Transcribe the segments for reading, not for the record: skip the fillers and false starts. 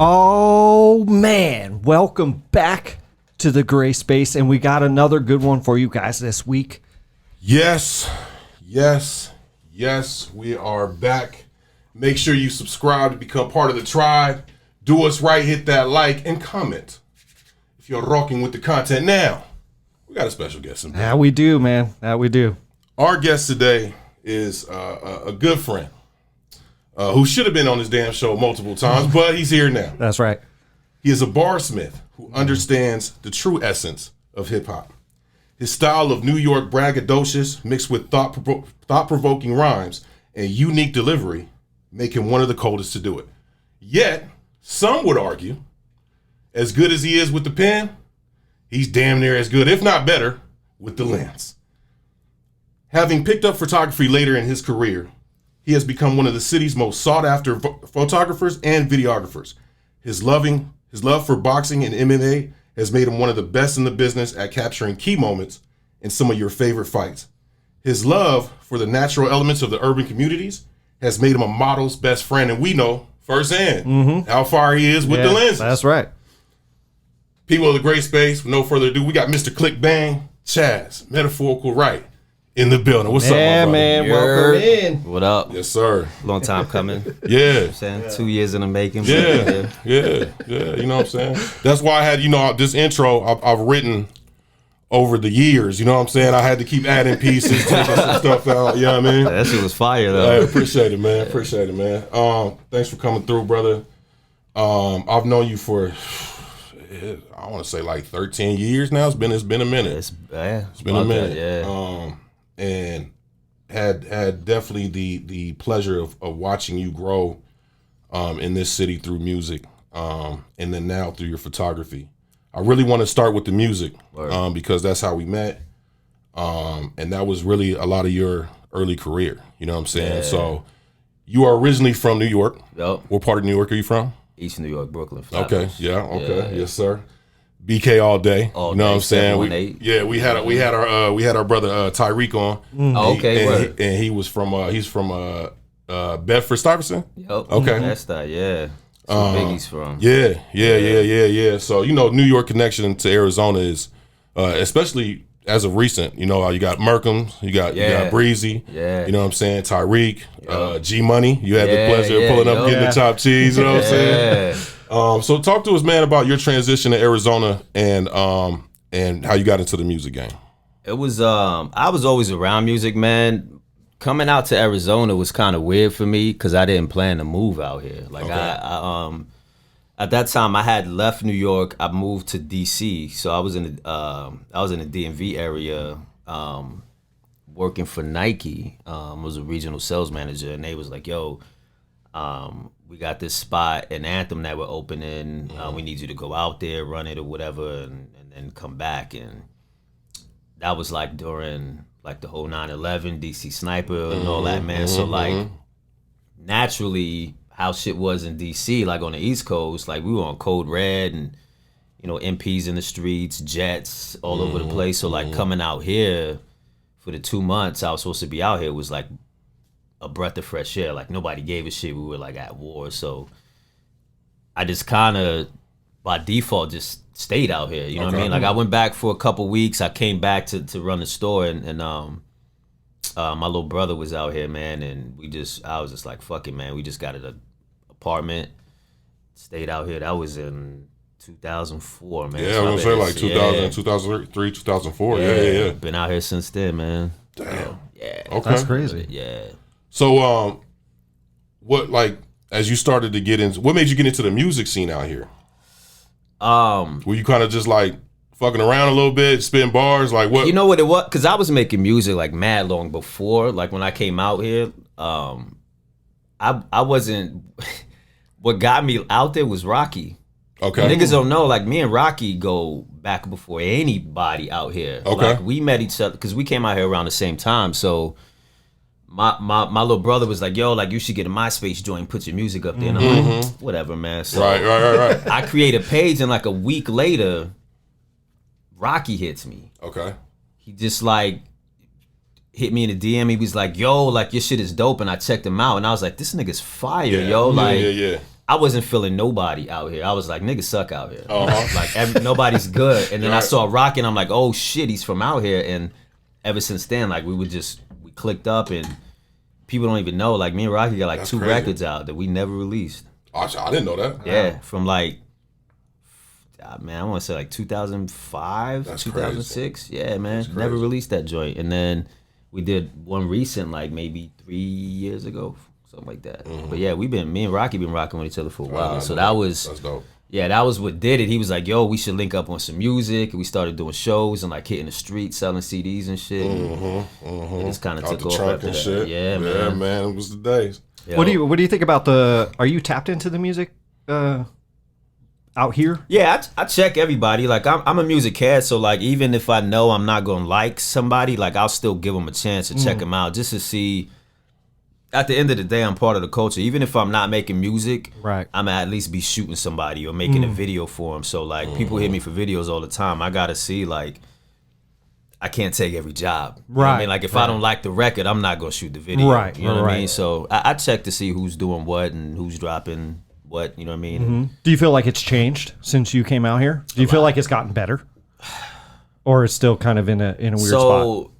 Oh, man. Welcome back to the Gray Space, and we got another good one for you guys this week. Yes. We are back. Make sure you subscribe to become part of the tribe. Do us right, hit that like, and comment if you're rocking with the content. Now, we got a special guest today. That we do, man. That we do. Our guest today is a good friend who should have been on this damn show multiple times, but he's here now. That's right. He is a barsmith who understands the true essence of hip-hop. His style of New York braggadocious mixed with thought-provoking rhymes and unique delivery make him one of the coldest to do it. Yet, some would argue, as good as he is with the pen, he's damn near as good, if not better, with the lens. Having picked up photography later in his career, he has become one of the city's most sought-after photographers and videographers. His love for boxing and MMA has made him one of the best in the business at capturing key moments in some of your favorite fights. His love for the natural elements of the urban communities has made him a model's best friend, and we know firsthand how far he is with the lenses. That's right. People of the Gray Space, with no further ado, we got Mr. Clickbang, Chaz, Medaforacle right in the building. What's up, my brother? Man, welcome in. What up? Yes, sir. Long time coming. Yeah. I'm saying 2 years in the making. Yeah. You know what I'm saying? That's why I had, this intro I've written over the years. You know what I'm saying? I had to keep adding pieces, taking some stuff out. You know what I mean? That shit was fire, though. I appreciate it, man. Thanks for coming through, brother. I've known you for, I want to say like 13 years now. It's been a minute. It's been a minute. Yeah. And had definitely the pleasure of watching you grow in this city through music, and then now through your photography. I really want to start with the music because that's how we met, and that was really a lot of your early career. You know what I'm saying? Yeah. So you are originally from New York. Yep. What part of New York are you from? East New York, Brooklyn. Okay. Flatbush. Yeah. Yes, sir. BK all day. All you know day, what I'm saying? 718. We had our brother Tyreek on. Oh, okay. And he was from Bedford Stuyvesant. Yep. Okay. That's that. Yeah. That's where Biggie's from. Yeah. So New York connection to Arizona is, especially as of recent. You got Merkham, you got Breezy. Yeah. You know what I'm saying? Tyreek, G Money. You had the pleasure of pulling up, getting the top cheese. You know what I'm saying? So talk to us, man, about your transition to Arizona and how you got into the music game. It was I was always around music, man. Coming out to Arizona was kind of weird for me because I didn't plan to move out here. Like I at that time I had left New York. I moved to DC, so I was in the DMV area working for Nike. Was a regional sales manager, and they was like, "Yo, we got this spot in Anthem that we're opening. We need you to go out there, run it or whatever, and then come back." And that was like during like the whole 9/11 DC sniper and all that, man. So like naturally how shit was in DC, like on the East Coast, like we were on Code Red and MPs in the streets, jets all over the place. So like coming out here for the 2 months I was supposed to be out here was like a breath of fresh air. Like nobody gave a shit. We were like at war. So I just kind of by default just stayed out here. You know what I mean? Like I went back for a couple weeks. I came back to run the store and my little brother was out here, man. And I was just like, fuck it, man. We just got an apartment, stayed out here. That was in 2004, man. Yeah, I was gonna say like 2000, 2003, 2004. Yeah. Been out here since then, man. Damn. Yeah. Okay. That's crazy. Yeah. So, what, like, as you started to get into, what made you get into the music scene out here? Were you kind of just like fucking around a little bit, spitting bars, like what? You know what it was? Because I was making music like mad long before. Like when I came out here, I wasn't. What got me out there was Rocky. Okay. Niggas don't know, like me and Rocky go back before anybody out here. Okay. Like we met each other because we came out here around the same time. So my little brother was like, yo, like you should get a MySpace joint, put your music up there. And I'm like, whatever, man. So right. I create a page and like a week later, Rocky hits me. Okay. He just like hit me in the DM. He was like, yo, like your shit is dope. And I checked him out and I was like, this nigga's fire, yo. Like yeah. I wasn't feeling nobody out here. I was like, niggas suck out here. Uh-huh. Like nobody's good. And then I Right. saw Rocky, and I'm like, oh shit, he's from out here. And ever since then, like we clicked up, and people don't even know. Like me and Rocky got like That's 2 crazy. records out that we never released. I didn't know that. Yeah, from like, man, I want to say like 2005, That's 2006. Yeah, man, never released that joint. And then we did one recent, like maybe 3 years ago, something like that. But yeah, me and Rocky been rocking with each other for a while. So that's dope. yeah, that was what did it. He was like, yo, we should link up on some music. And we started doing shows and like hitting the street, selling CDs and shit. And it just kind of Out took the off trunk after and that. shit. Yeah, Yeah, man. man. It was the days. Yo. What do you think about are you tapped into the music out here? Yeah, I check everybody. Like I'm a music head, so like even if I know I'm not gonna like somebody, like I'll still give them a chance to check them out just to see. At the end of the day, I'm part of the culture. Even if I'm not making music, Right. I'm at least be shooting somebody or making a video for them. So like people hit me for videos all the time. I gotta see like I can't take every job. You know what I Right, mean, like if I don't like the record, I'm not gonna shoot the video. Right, You know what I right. mean? So I check to see who's doing what and who's dropping what. You know what I mean? Do you feel like it's changed since you came out here? Do you feel like it's gotten better, or it's still kind of in a weird spot? So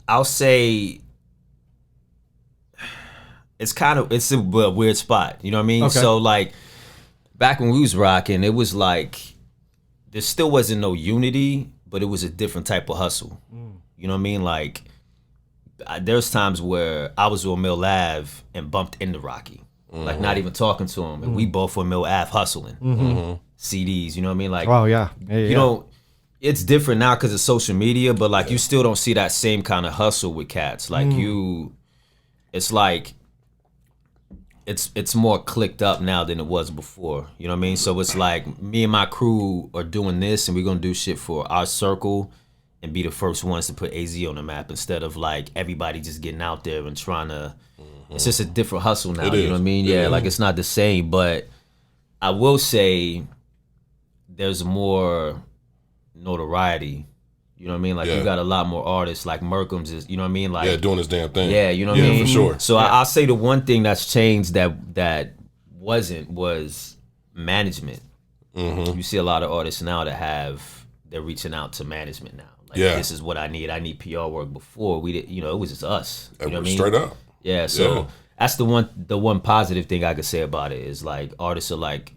I'll say it's a weird spot. You know what I mean? Okay. So like back when we was rocking, it was like there still wasn't no unity, but it was a different type of hustle. You know what I mean? Like there's times where I was on Mill Ave and bumped into Rocky, like not even talking to him, and we both on Mill Ave hustling CDs. You know what I mean? Like Oh yeah, you know, it's different now because of social media, but like you still don't see that same kind of hustle with cats. Like it's like it's more clicked up now than it was before. You know what I mean? So it's like me and my crew are doing this, and we're gonna do shit for our circle and be the first ones to put AZ on the map instead of like everybody just getting out there and trying to. It's just a different hustle now. It You is. know what I mean? It Yeah, is. like it's not the same, but I will say there's more notoriety. You know what I mean? Like Yeah. you got a lot more artists. Like Merkham's is. You know what I mean? Like Yeah, doing his damn thing. yeah, you know what I Yeah, mean? for sure. So I'll say the one thing that's changed that was management. You see a lot of artists now that they're reaching out to management now. Like Yeah. this is what I need. I need PR work. Before we did, it was just us. You know what I mean? Straight up. Yeah, so Yeah. that's the one positive thing I could say about it is like artists are like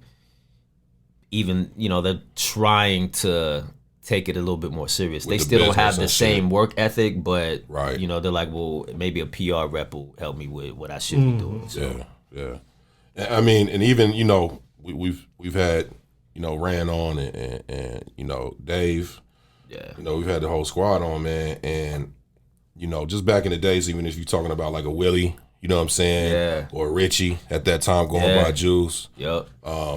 even, they're trying to take it a little bit more serious. They the still don't have the business and same work ethic, but Right. they're like, well, maybe a PR rep will help me with what I should be doing. So Yeah. I mean, and even we've had Ran on and Dave. yeah. We've had the whole squad on, man, and just back in the days, even if you're talking about like a Willie, you know what I'm saying, Yeah. or Richie at that time going Yeah. by Juice. Yep.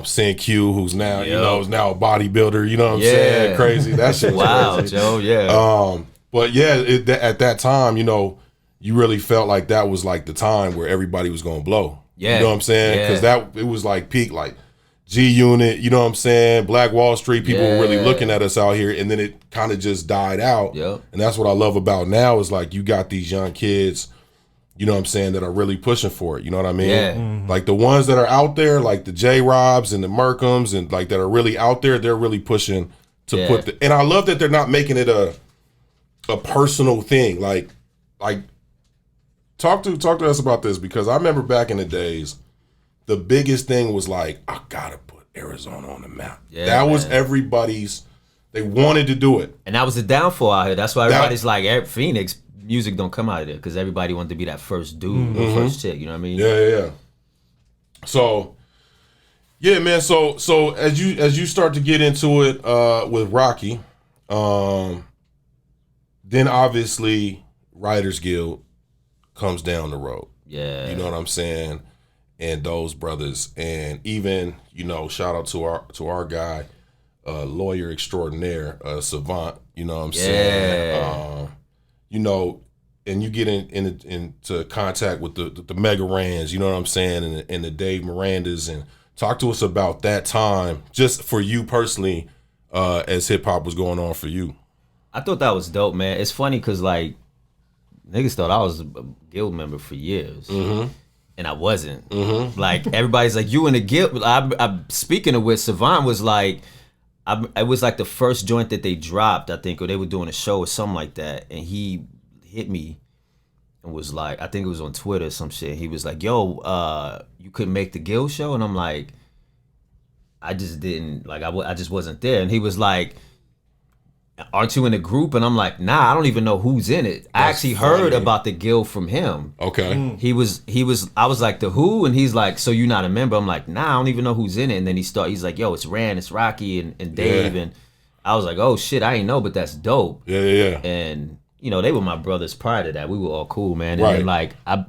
Sin Q, who's now Yep. is now a bodybuilder. You know what I'm Yeah. saying? Crazy. That shit. was Wow, crazy. Joe. Yeah. But yeah, at that time, you really felt like that was like the time where everybody was gonna blow. Yeah. You know what I'm saying? Because it was like peak, like G Unit. You know what I'm saying? Black Wall Street. People were really Yeah. looking at us out here, and then it kind of just died out. Yep. And that's what I love about now is like you got these young kids. You know what I'm saying, that are really pushing for it. You know what I mean? Yeah. Like the ones that are out there, like the J Robs and the Merkhams and like that are really out there, they're really pushing to Yeah. put and I love that they're not making it a personal thing. Like talk to us about this, because I remember back in the days, the biggest thing was like, I gotta put Arizona on the map. Yeah, that was man. everybody's, they wanted to do it. And that was the downfall out here. That's why everybody's like, Phoenix music don't come out of there because everybody wanted to be that first dude, or first chick. You know what I mean? Yeah. So, yeah, man. So as you start to get into it with Rocky, then obviously Writers Guild comes down the road. Yeah. You know what I'm saying? And those brothers, and even shout out to our guy, lawyer extraordinaire, Savant. You know what I'm saying? And you get into contact with the Mega Rands, you know what I'm saying, and the Dave Mirandas, and talk to us about that time, just for you personally, as hip hop was going on for you. I thought that was dope, man. It's funny because like niggas thought I was a guild member for years, and and I wasn't. Like everybody's like, you in the guild. I'm speaking of which, Savant was like, it was like the first joint that they dropped, I think, or they were doing a show or something like that, and he hit me and was like, I think it was on Twitter or some shit. He was like, yo, you couldn't make the guild show? And I'm like, I just didn't, like, I just wasn't there. And he was like, aren't you in the group? And I'm like, nah, I don't even know who's in it. I actually heard about the guild from him. Okay. I was like, the who? And he's like, so you're not a member? I'm like, nah, I don't even know who's in it. And then he's like, yo, it's Rand, it's Rocky, and Dave. And I was like, oh shit, I ain't know, but that's dope. Yeah. And, you know, they were my brothers prior to that. We were all cool, man. And Right. then, like, I'll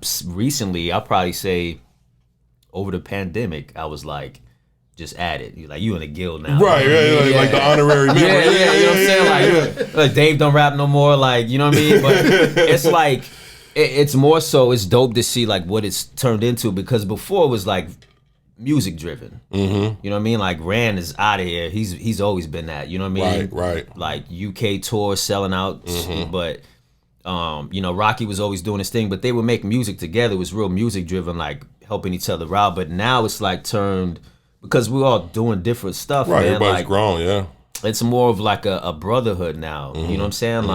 probably say over the pandemic, I was like, just added. You're like, you in a guild now. Right. Like the honorary member. Yeah, you know what I'm saying? Like Dave don't rap no more, like, you know what I mean? But it's like, it's more so, it's dope to see like what it's turned into, because before it was like music driven. You know what I mean? Like Rand is out of here. He's always been that, you know what I mean? Right. Like UK tour, selling out, but you know, Rocky was always doing his thing, but they would make music together. It was real music driven, like helping each other out. But now it's like turned, because we're all doing different stuff, Right. man. Everybody's Like, grown. Yeah. it's more of like a brotherhood now. You know what I'm saying?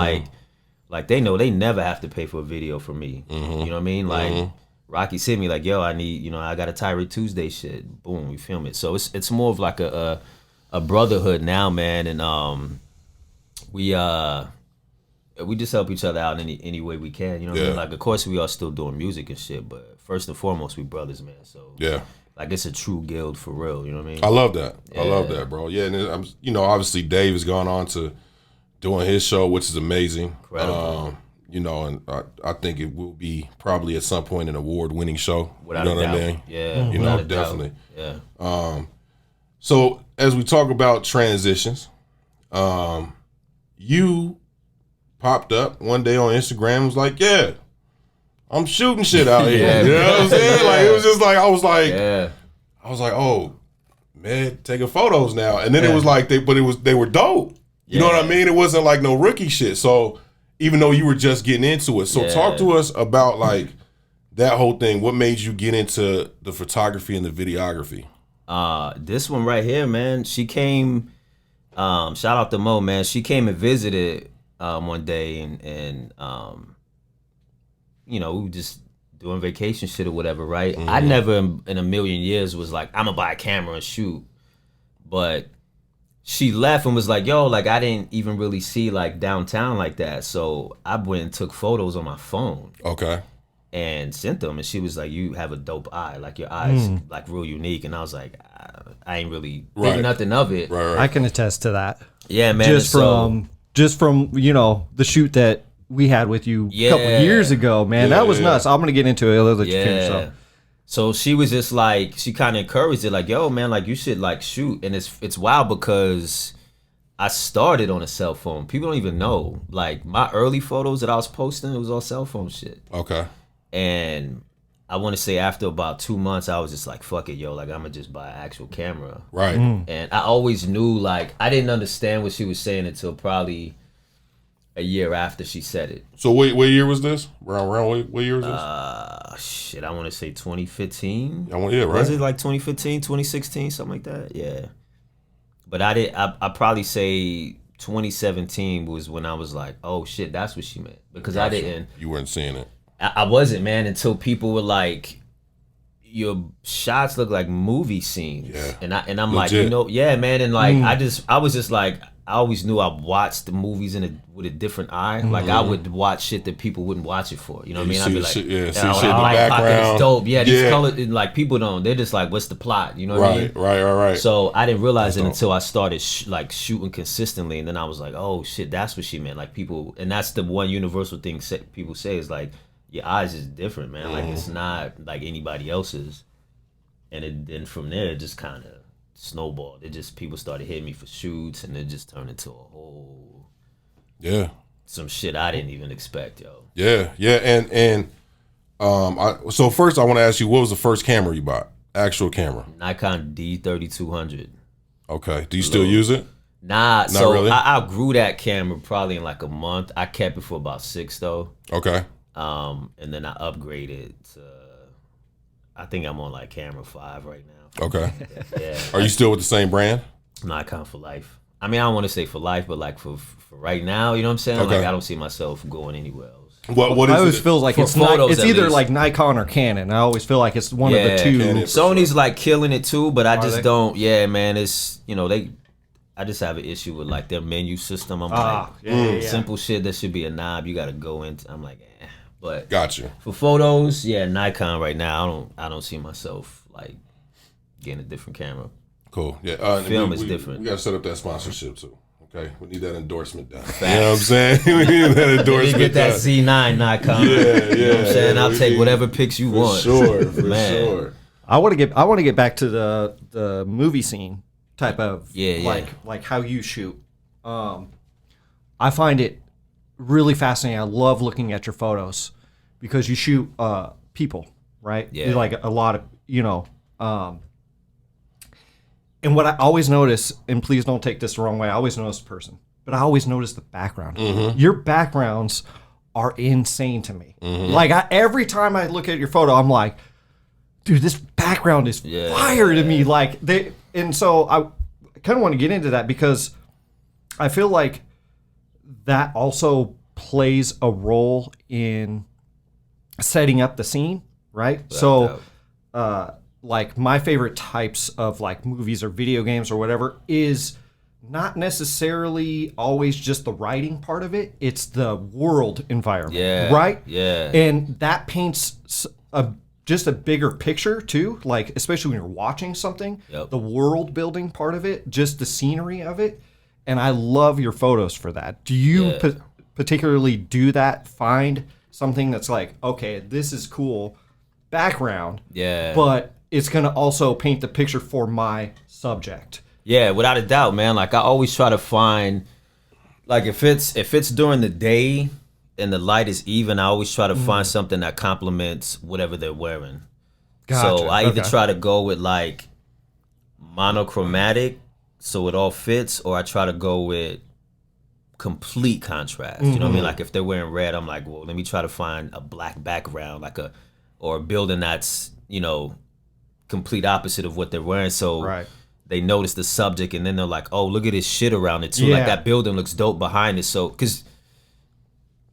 Like they know they never have to pay for a video from me. You know what I mean? Like Rocky sent me like, yo, I need, you know, I got a Tyree Tuesday shit. Boom, we film it. So it's more of like a brotherhood now, man. And we just help each other out in any way we can. You know what I mean? Like, of course we are still doing music and shit, but first and foremost, we brothers, man. So Yeah. like, it's a true guild for real. You know what I mean? I love that. Yeah. I love that, bro. Yeah, and I'm, you know, obviously Dave has gone on to doing his show, which is amazing. Incredible. You know, and I think it will be probably at some point an award-winning show. Without you know a what doubt. I mean? Yeah. You without know, a doubt. definitely. Yeah. So as we talk about transitions, you popped up one day on Instagram and was like, yeah, I'm shooting shit out here. Yeah, you know what I'm saying? Like, it was just like, I was like, oh, man, taking photos now. And then it was like, they were dope. You know what I mean? It wasn't like no rookie shit. So even though you were just getting into it. So talk to us about like that whole thing. What made you get into the photography and the videography? This one right here, man, she came, shout out to Mo, man. She came and visited one day, and you know, we were just doing vacation shit or whatever, right? I never in a million years was like, I'm gonna buy a camera and shoot. But she left and was like, yo, like, I didn't even really see like downtown like that. So I went and took photos on my phone. Okay. And sent them, and she was like, you have a dope eye, like your eyes like real unique. And I was like, I ain't really think nothing of it. Right. I can attest to that. Yeah, man. Just from you know, the shoot that we had with you a couple of years ago, man. That was nuts. I'm gonna get into it. I'll let you finish up. So she was just like, she kind of encouraged it, like, yo, man, like, you should like shoot. And it's wild because I started on a cell phone. People don't even know. Like, my early photos that I was posting, it was all cell phone shit. Okay. And I want to say after about 2 months, I was just like, fuck it, yo, like, I'm gonna just buy an actual camera. Right. And I always knew, like, I didn't understand what she was saying until probably a year after she said it. So what year was this? Around what year was this? Shit, I want to say 2015. Yeah, right. Was it like 2015, 2016, something like that? Yeah. But I probably say 2017 was when I was like, oh shit, that's what she meant. Because You weren't seeing it. I wasn't, man, until people were like, your shots look like movie scenes. Yeah. And I'm like, Legit. you know, yeah, man. And like, I was just like, I always knew I watched the movies with a different eye. Like, I would watch shit that people wouldn't watch it for. You know what I mean? I'd be like, see shit in the like, background. It's dope. Yeah, these colors, like, people don't, they're just like, what's the plot? You know what I mean? Right. So I didn't realize it until I started like shooting consistently. And then I was like, oh shit, that's what she meant. Like, people, and that's the one universal thing people say is like, your eyes is different, man. Like, it's not like anybody else's. And then from there, it just kind of snowballed. It just, people started hitting me for shoots, and it just turned into a whole some shit I didn't even expect, yo. And so first I want to ask you, what was the first camera you bought? Actual camera. Nikon D3200. Okay. Do you still use it? Nah, so really? I outgrew that camera probably in like a month. I kept it for about 6 though. Okay. And then I upgraded to I think I'm on like camera 5 right now. Okay. Yeah. Are you still with the same brand? Nikon for life. I mean, I don't want to say for life, but like for right now, you know what I'm saying? Okay. Like I don't see myself going anywhere else. What I is always it? feel like For it's photos, it's at either least. like Nikon or Canon. I always feel like it's one of the Yeah, two. Canon. Sony's like killing it too, but I just they? don't. Yeah, man, it's I just have an issue with like their menu system. I'm like, yeah. simple shit that should be a knob. You got to go into. I'm like, but Got you. for photos, yeah, Nikon right now. I don't see myself like getting a different camera. Cool. Yeah. Film is different. We got to set up that sponsorship too. Okay. We need that endorsement done. You know what I'm saying? We need that You endorsement get that done. C9 Nikon. Yeah, You know what I'm saying? I'll we take need- whatever pics you For want. sure. For Man. sure. I want to get back to the movie scene type of like how you shoot. I find it really fascinating. I love looking at your photos because you shoot people, right? Yeah. Like a lot of and what I always notice, and please don't take this the wrong way, I always notice the person, but I always notice the background. Your backgrounds are insane to me. Like every time I look at your photo, I'm like, dude, this background is fire to me. Like and so I kind of want to get into that because I feel like that also plays a role in setting up the scene, right? So, like my favorite types of like movies or video games or whatever is not necessarily always just the writing part of it. It's the world environment, right? Yeah. And that paints just a bigger picture too, like especially when you're watching something, the world building part of it, just the scenery of it. And I love your photos for that. Do you particularly do that? Find something that's like, okay, this is cool background, but it's going to also paint the picture for my subject. Yeah, without a doubt, man. Like I always try to find, like if it's during the day and the light is even, I always try to find something that complements whatever they're wearing. Gotcha. So I either try to go with like monochromatic, so it all fits, or I try to go with complete contrast. You know what I mean? Like if they're wearing red, I'm like, well, let me try to find a black background, or a building that's, complete opposite of what they're wearing. So they notice the subject and then they're like, oh, look at this shit around it too. Like that building looks dope behind it. So, because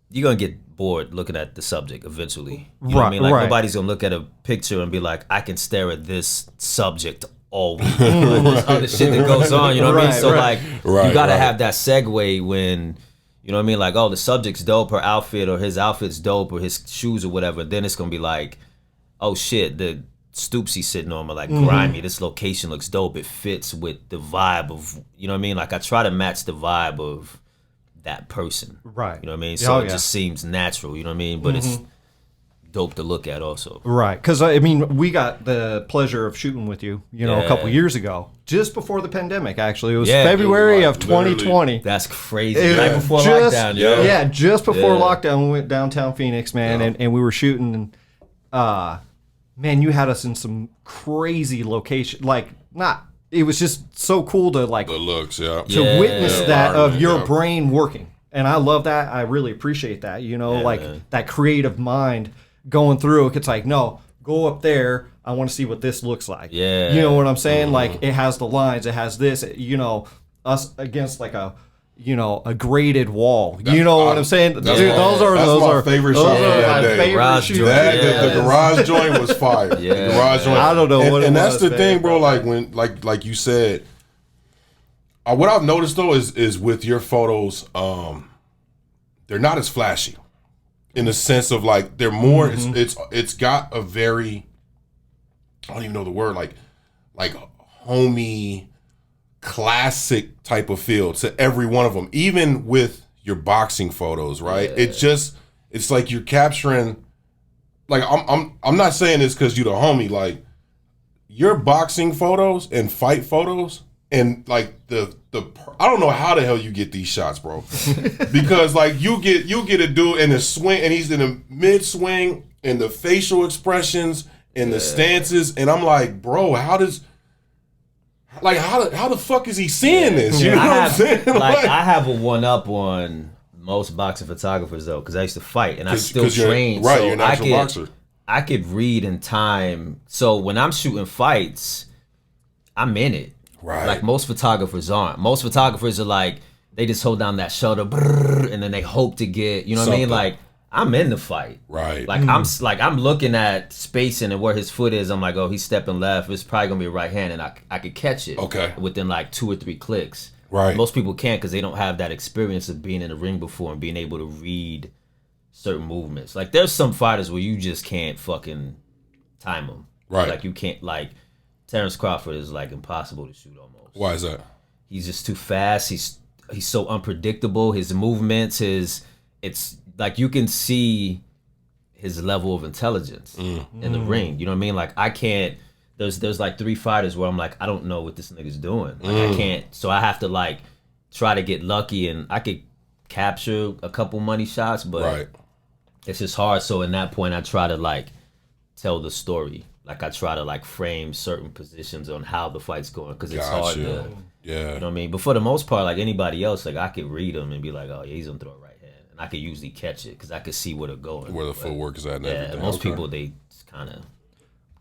you're going to get bored looking at the subject eventually. You know what I mean? Like nobody's going to look at a picture and be like, I can stare at this subject all week. There's other shit that goes on, you know what I mean? So like, you got to have that segue when, you know what I mean? Like, oh, the subject's dope, her outfit or his outfit's dope or his shoes or whatever. Then it's going to be like, oh shit, the stoops he's sitting on are like grimy. This location looks dope. It fits with the vibe of, you know what I mean? Like I try to match the vibe of that person. Right. You know what I mean? So it just seems natural, you know what I mean? But it's dope to look at also. Right. Because, I mean, we got the pleasure of shooting with you, a couple years ago. Just before the pandemic, actually. It was February of 2020. That's crazy. Right before lockdown, yo. Yeah, just before lockdown, we went downtown Phoenix, man, and we were shooting. Man, you had us in some crazy location. It was just so cool to like The looks, to witness that of your brain working. And I love that. I really appreciate that. That creative mind going through. It's like, no, go up there. I want to see what this looks like. Yeah. You know what I'm saying? Like it has the lines, it has this, us against like a graded wall. You know what I'm saying? Dude, those are my favorite shots of that day. Garage shoots. joint. The garage joint was fire. The garage joint. I don't know what it and was, that's the man. thing, bro. Like when, like you said, what I've noticed though is with your photos, they're not as flashy, in the sense of like they're more. It's got a very, I don't even know the word, like homey, classic type of feel to every one of them. Even with your boxing photos, right? It's like you're capturing. Like I'm not saying this because you're the homie. Like your boxing photos and fight photos and like the I don't know how the hell you get these shots, bro. Because like you get a dude in the swing and he's in a mid swing and the facial expressions and the stances and I'm like, bro, how the fuck is he seeing this? You know what I'm saying? I have a one up on most boxing photographers though, because I used to fight and I still train. Right, so you're a natural boxer. I could read in time. So when I'm shooting fights, I'm in it. Right. Like most photographers aren't. Most photographers are like, they just hold down that shutter, and then they hope to get, you know what I mean? Like, I'm in the fight. Right. Like I'm looking at spacing and where his foot is. I'm like, oh, he's stepping left. It's probably gonna be a right hand, and I could catch it. Okay. Within like 2 or 3 clicks. Right. Most people can't because they don't have that experience of being in the ring before and being able to read certain movements. Like there's some fighters where you just can't fucking time them. Right. Like you can't. Like Terrence Crawford is like impossible to shoot almost. Why is that? He's just too fast. He's so unpredictable. His movements, it's like you can see his level of intelligence in the ring. You know what I mean? Like I can't. There's like 3 fighters where I'm like, I don't know what this nigga's doing. Like I can't. So I have to like try to get lucky, and I could capture a couple money shots, but it's just hard. So in that point, I try to like tell the story. Like I try to like frame certain positions on how the fight's going because it's hard to. Yeah. You know what I mean? But for the most part, like anybody else, like I could read them and be like, oh yeah, he's gonna throw a right hand, and I could usually catch it because I could see where they're going, where the footwork is at. And everything. Most people they just kind of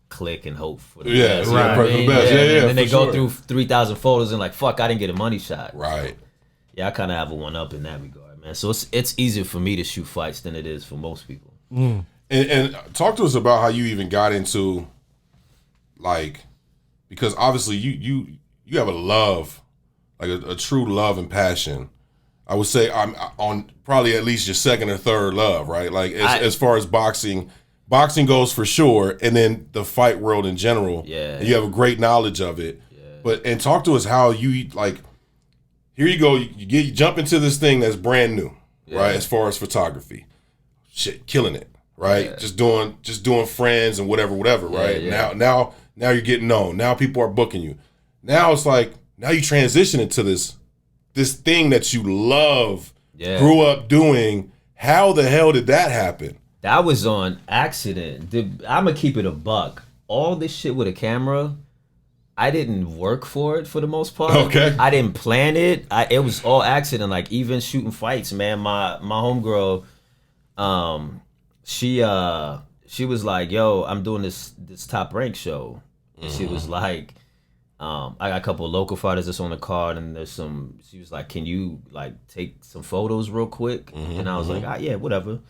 click and hope for the best. best. You know what I mean? Yeah, and then they go through 3,000 photos and like, fuck, I didn't get a money shot. Right. So, yeah, I kind of have a one up in that regard, man. So it's easier for me to shoot fights than it is for most people. And talk to us about how you even got into, like, because obviously you have a love, like a true love and passion. I would say I'm on probably at least your second or third love, right? Like as far as boxing goes for sure, and then the fight world in general. Yeah. And you have a great knowledge of it. Yeah. And talk to us how you like. Here you go. You jump into this thing that's brand new, right? As far as photography, shit, killing it, right? Yeah. Just doing friends and whatever, right? Yeah. Now you're getting known. Now people are booking you. Now it's like now you transition into this thing that you love, grew up doing. How the hell did that happen? That was on accident. I'm gonna keep it a buck. All this shit with a camera, I didn't work for it for the most part. Okay. I didn't plan it. It was all accident. Like even shooting fights, man. My homegirl, she was like, "Yo, I'm doing this Top Rank show." And she was like, I got a couple of local fighters that's on the card, and there's some. She was like, "Can you like take some photos real quick?" And I was like, "Yeah, whatever."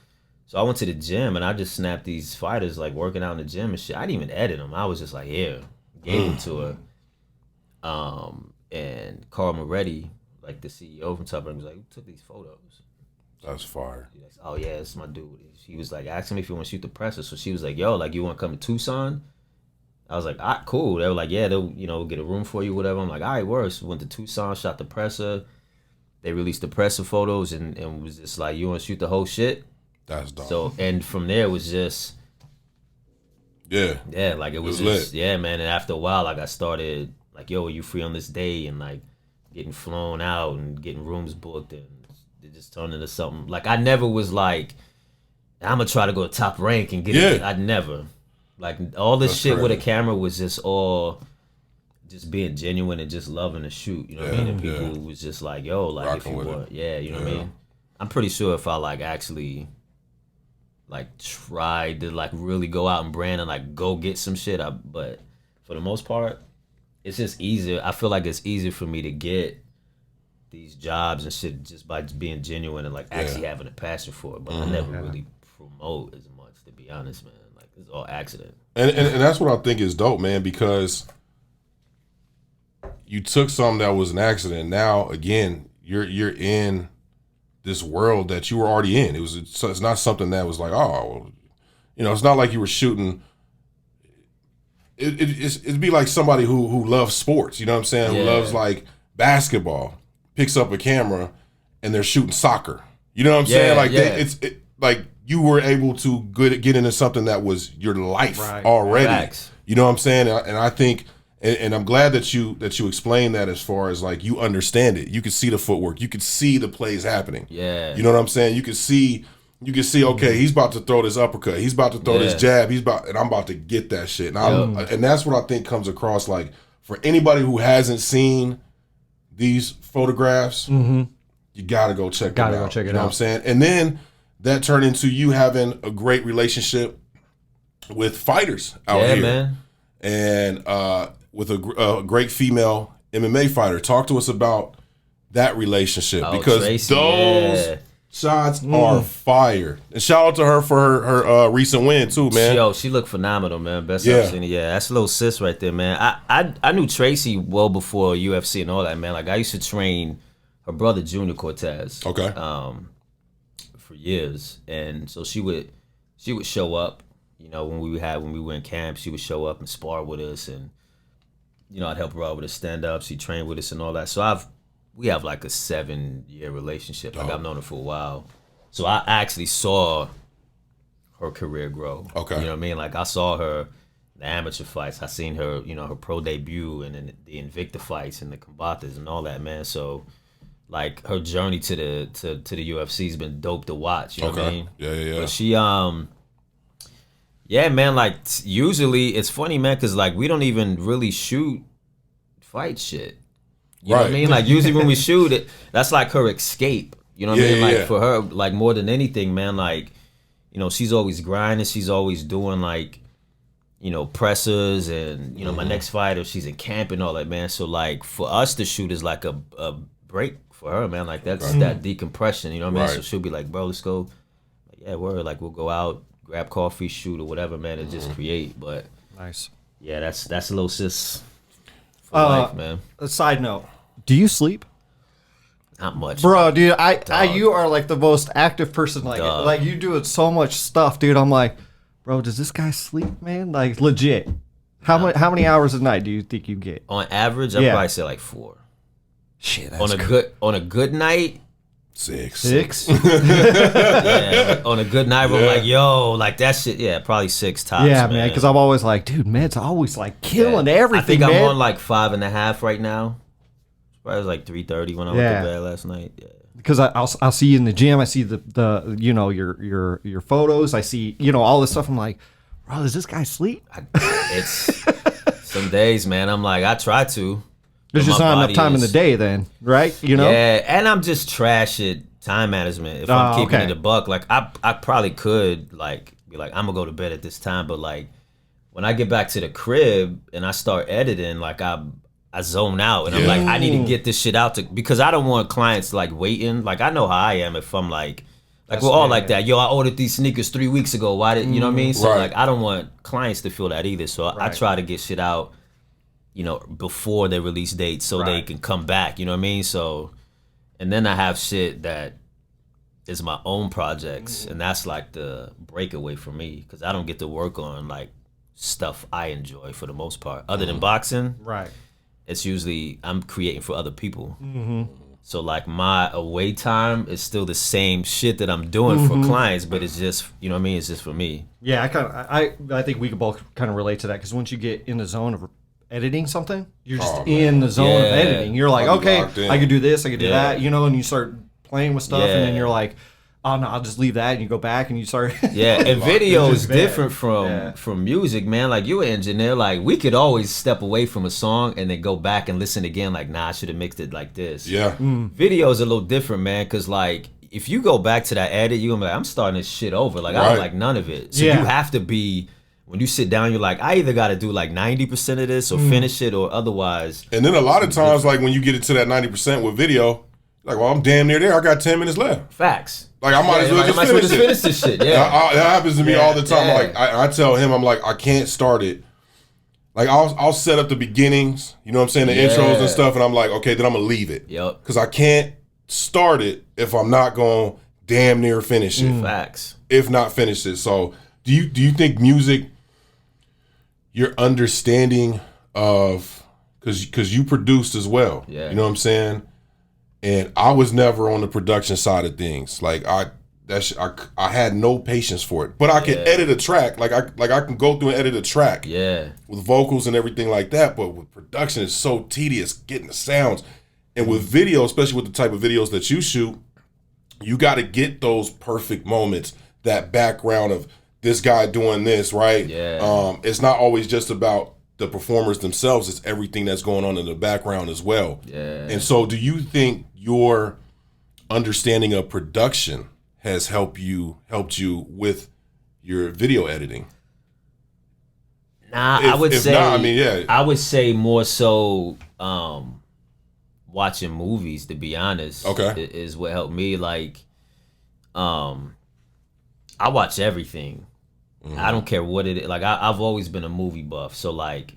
So I went to the gym and I just snapped these fighters like working out in the gym and shit. I didn't even edit them. I was just like, here, gave them to her. And Carl Moretti, like the CEO from Top Rank, was like, who took these photos? That's fire. Like, oh yeah, it's my dude. She was like asking me if you want to shoot the presser. So she was like, yo, like you want to come to Tucson? I was like, cool. They were like, yeah, they'll get a room for you, whatever. I'm like, all right, worse. Went to Tucson, shot the presser. They released the presser photos and was just like, you want to shoot the whole shit? That's dope. So and from there it was just like it was just lit. Man. And after a while, like I started like, yo, are you free on this day? And like getting flown out and getting rooms booked, and it just turned into something. Like I never was like, I'm gonna try to go to Top Rank and get it. I'd never like all this shit with a camera was just all just being genuine and just loving to shoot. You know what I mean? And people was just like, yo, like rocking if you want, you know what I mean? I'm pretty sure if I like actually like tried to like really go out and brand and like go get some shit, but for the most part, it's just easier. I feel like it's easier for me to get these jobs and shit just by being genuine and like actually having a passion for it. But I never really promote as much, to be honest, man. Like it's all accident. And that's what I think is dope, man, because you took something that was an accident. Now again, you're in this world that you were already in. It's not something that was like, it's not like you were shooting. It'd be like somebody who loves sports, you know what I'm saying? Who loves like basketball, picks up a camera and they're shooting soccer. You know what I'm saying? Like like you were able to get into something that was your life already. Facts. You know what I'm saying? And I think and I'm glad that you explained that as far as like you understand it. You could see the footwork. You could see the plays happening. Yeah. You know what I'm saying? You could see, okay, he's about to throw this uppercut. He's about to throw this jab. And I'm about to get that shit. And that's what I think comes across like for anybody who hasn't seen these photographs, you got to go check it out. You know what I'm saying? And then that turned into you having a great relationship with fighters out Yeah, here, man. and with a great female MMA fighter. Talk to us about that relationship, because Tracy, those shots are fire. And shout out to her for her recent win too, man. Yo, she looked phenomenal, man. Best Yeah. I've seen it. Yeah, that's a little sis right there, man. I knew Tracy well before UFC and all that, man. Like I used to train her brother Junior Cortez. Okay. For years, and so she would show up. You know, when we were in camp, she would show up and spar with us, and you know, I'd help her out with her stand up. She trained with us and all that. So we have like a 7-year relationship. Like I've known her for a while. So I actually saw her career grow. Okay. You know what I mean? Like I saw her in the amateur fights. I seen her, you know, her pro debut and then the Invicta fights and the combatas and all that, man. So like her journey to the UFC has been dope to watch. You know what I mean? Yeah. But she yeah, man, like usually it's funny, man, because like we don't even really shoot fight shit. You know what I mean? Like usually when we shoot it, that's like her escape. You know what I mean? Like for her, like more than anything, man, like, you know, she's always grinding, she's always doing like, you know, pressers and, you know, my next fighter, she's in camp and all that, man. So like for us to shoot is like a break for her, man. Like that's that decompression, you know what I mean? So she'll be like, bro, let's go. Like, yeah, word, like we'll go out, grab coffee, shoot or whatever, man, and just create. But Nice. yeah, that's a little sis for life, man. A side note: do you sleep, Not much, bro? Dude, you are like the most active person. Dog. Like you do so much stuff, dude. I'm like, bro, does this guy sleep, man? Like legit. How many hours a night do you think you get? On average, I'd probably say like 4. Shit, that's On a good night, 6. 6. yeah. On a good night, we're like, yo, like that shit. Yeah, probably 6 tops. Yeah, man. Because I'm always like, dude, Med's always like killing everything. I think man. I'm on like 5.5 right now. Probably was like 3:30 when I went to bed last night. Yeah. Because I'll see you in the gym. I see the you know your photos. I see all this stuff. I'm like, bro, does this guy sleep? It's some days, man. I'm like, I try to. There's just not enough time in the day, then, right? Yeah, and I'm just trash at time management. If I'm keeping it a buck, like I probably could like be like, I'm gonna go to bed at this time, but like when I get back to the crib and I start editing, like I zone out and I'm like, I need to get this shit out because I don't want clients like waiting. Like I know how I am if I'm like we're all like that. Yo, I ordered these sneakers 3 weeks ago. Why didn't you know what I mean? So like I don't want clients to feel that either. So I try to get shit out, before their release date so they can come back. You know what I mean? So, and then I have shit that is my own projects, and that's like the breakaway for me because I don't get to work on like stuff I enjoy for the most part. Other than boxing, Right. it's usually I'm creating for other people. So like my away time is still the same shit that I'm doing for clients, but it's just, you know what I mean? It's just for me. Yeah, I think we could both kind of relate to that because once you get in the zone of editing something, you're just in the zone of editing. You're like, okay, I could do this, I could do that, and you start playing with stuff, and then you're like, oh no, I'll just leave that, and you go back and you start. And video is different from music, man. Like you're an engineer, like we could always step away from a song and then go back and listen again. Like, nah, I should have mixed it like this. Yeah. Video is a little different, man, because like if you go back to that edit, you're gonna be like, I'm starting this shit over. Like I don't like none of it. So you have to be. When you sit down, you're like, I either got to do like 90% of this or finish it or otherwise. And then a lot of times, like when you get into that 90% with video, like, well, I'm damn near there. I got 10 minutes left. Facts. Like I might as well just finish this shit. Yeah, that happens to me all the time. Like I tell him, I'm like, I can't start it. Like I'll set up the beginnings, you know what I'm saying, the intros and stuff, and I'm like, okay, then I'm gonna leave it. Yep. Because I can't start it if I'm not going damn near finish it. Facts. If not finish it. So do you think music, your understanding of, because you produced as well, you know what I'm saying? And I was never on the production side of things. Like I had no patience for it. But I can edit a track. Like I can go through and edit a track. Yeah. With vocals and everything like that. But with production, it's so tedious getting the sounds. And with video, especially with the type of videos that you shoot, you got to get those perfect moments. That background of this guy doing this, right? Yeah. It's not always just about the performers themselves. It's everything that's going on in the background as well. Yeah. And so do you think your understanding of production has helped you with your video editing? Nah, I would say. Not, I mean, yeah. I would say more so watching movies. To be honest, is what helped me. Like, I watch everything. Mm-hmm. I don't care what it is. Like, I've always been a movie buff. So like,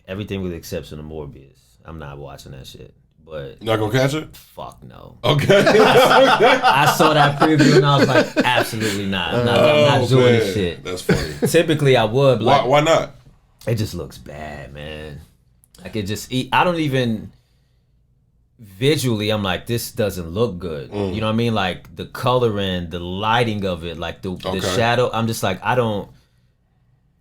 everything with the exception of Morbius, I'm not watching that shit. But you're not gonna catch it? Fuck no. Okay. I saw that preview and I was like, absolutely not. I'm not doing this shit. That's funny. Typically, I would. But like, why not? It just looks bad, man. Like it just. I don't even. Visually, I'm like, this doesn't look good. You know what I mean? Like the coloring, the lighting of it, like the shadow. I'm just like, I don't.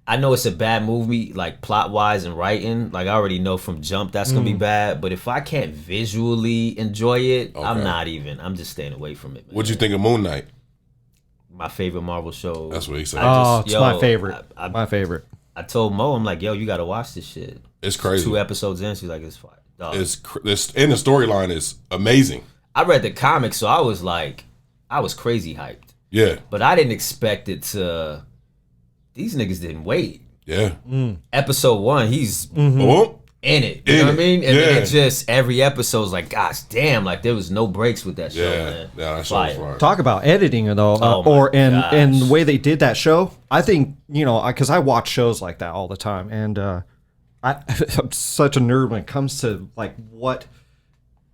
I know it's a bad movie, like plot wise and writing. Like I already know from jump that's gonna be bad. But if I can't visually enjoy it, I'm not even. I'm just staying away from it. Man. What'd you think of Moon Knight? My favorite Marvel show. That's what he said. It's my favorite. My favorite. I told Mo, I'm like, yo, you gotta watch this shit. It's crazy. 2 episodes in, she's like, it's fine. It's and the storyline is amazing. I read the comics, so I was like, I was crazy hyped. Yeah. But I didn't expect it to. These niggas didn't wait. Yeah. Episode 1, he's in it. You know what I mean? And then it just every episode is like, gosh damn, like there was no breaks with that show, man. Yeah, that show was fire. Talk about editing though, and the way they did that show. I think because I watch shows like that all the time, and I'm such a nerd when it comes to like what.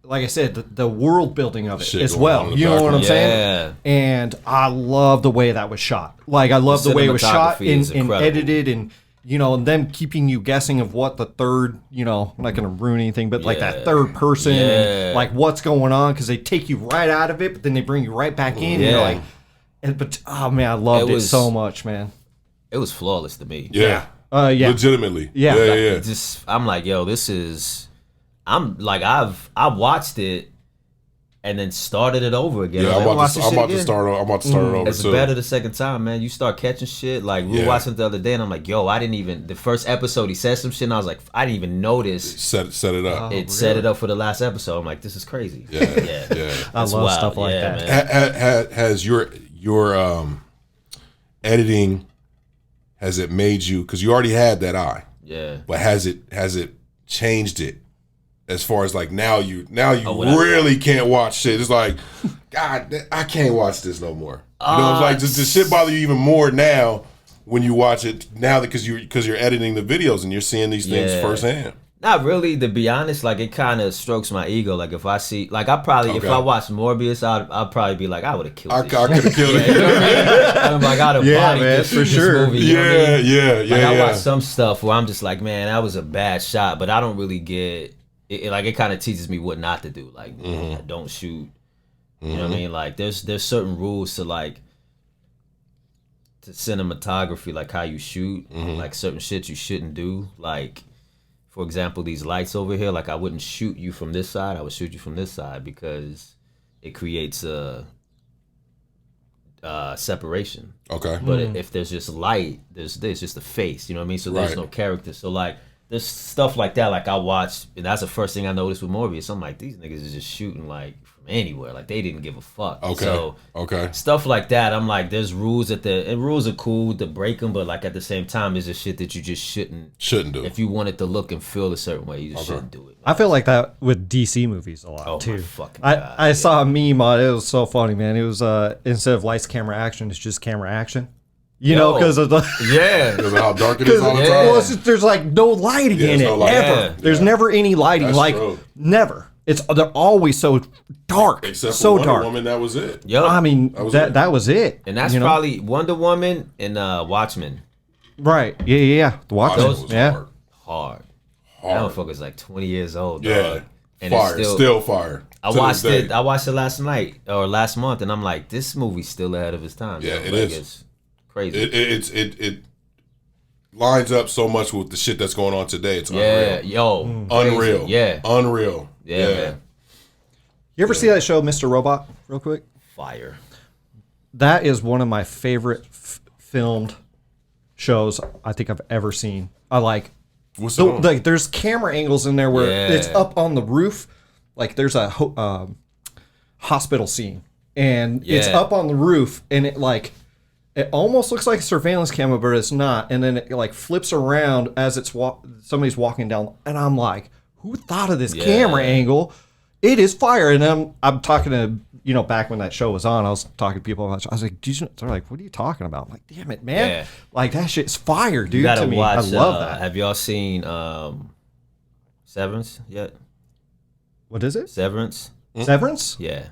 Like I said, the world building of it as well. You know what I'm saying? And I love the way that was shot. Like I love the way it was shot and edited, and and them keeping you guessing of what the third. I'm not going to ruin anything, but like that third person and like what's going on because they take you right out of it, but then they bring you right back in. And you're like, but oh man, I loved it so much, man. It was flawless to me. Yeah. Legitimately. Yeah. Just I'm like, yo, this is. I'm like I watched it and then started it over again. Yeah, I'm about to start it over. It's better the second time, man. You start catching shit. Like we were watching it the other day, and I'm like, yo, I didn't even. The first episode, he said some shit, and I was like, I didn't even notice. Set it up. Set it up for the last episode. I'm like, this is crazy. Yeah. I love stuff like that. Man. Has your editing has it made you? Because you already had that eye. Yeah. But has it changed it? As far as like now you really can't watch shit. It's like, God, I can't watch this no more. It's like does the shit bother you even more now when you watch it now because you're editing the videos and you're seeing these things firsthand. Not really, to be honest. Like it kind of strokes my ego. Like if I see, like I probably if I watch Morbius, I'll probably be like, I would have killed. I could have killed it. You know what I mean? I'm like, I'd have bodied this movie. You know what I mean? Like I watch some stuff where I'm just like, man, that was a bad shot, but I don't really get. It kind of teaches me what not to do. Like, don't shoot. You know what I mean? Like, there's certain rules to like to cinematography, like how you shoot, like certain shit you shouldn't do. Like, for example, these lights over here. Like, I wouldn't shoot you from this side. I would shoot you from this side because it creates a separation. Okay. But if there's just light, there's just a face. You know what I mean? So there's no character. So like. There's stuff like that, like I watched, and that's the first thing I noticed with Morbius. I'm like, these niggas is just shooting like from anywhere, like they didn't give a fuck. So stuff like that, I'm like, there's rules and rules are cool to break them, but like at the same time, there's just shit that you just shouldn't do. If you want it to look and feel a certain way, you just shouldn't do it. I feel like that with DC movies a lot too. My fucking God, I saw a meme on it. It was so funny, man. It was instead of lights, camera, action, it's just camera, action. Because of the because of how dark it is all the time. Well, there's like no lighting in it ever. There's never any lighting. That's like true. Never. They're always so dark. Except so for Wonder dark. Woman, that was it. Yep. I mean that was it. And that's probably Wonder Woman and Watchmen. Right. Yeah. The Watchmen was hard. That motherfucker's like 20 years old. Yeah. Dog. And fire. It's still fire. I watched it last night or last month, and I'm like, this movie's still ahead of its time. Yeah, it like, is. It's crazy. It lines up so much with the shit that's going on today. It's unreal. Unreal. Crazy. Yeah. Unreal. Yeah, man. You ever see that show, Mr. Robot, real quick? Fire. That is one of my favorite filmed shows I think I've ever seen. I like. What's it on? Like, there's camera angles in there where it's up on the roof. Like there's a hospital scene, and it's up on the roof, and it like. It almost looks like a surveillance camera, but it's not. And then it like flips around as it's somebody's walking down, and I'm like, who thought of this camera angle? It is fire. And I'm talking to back when that show was on, I was talking to people. I was like, they're like, what are you talking about? I'm like, damn it, man! Yeah. Like that shit's fire, dude. You gotta to me, watch, I love that. Have y'all seen Severance yet? What is it? Severance. Severance? Yeah.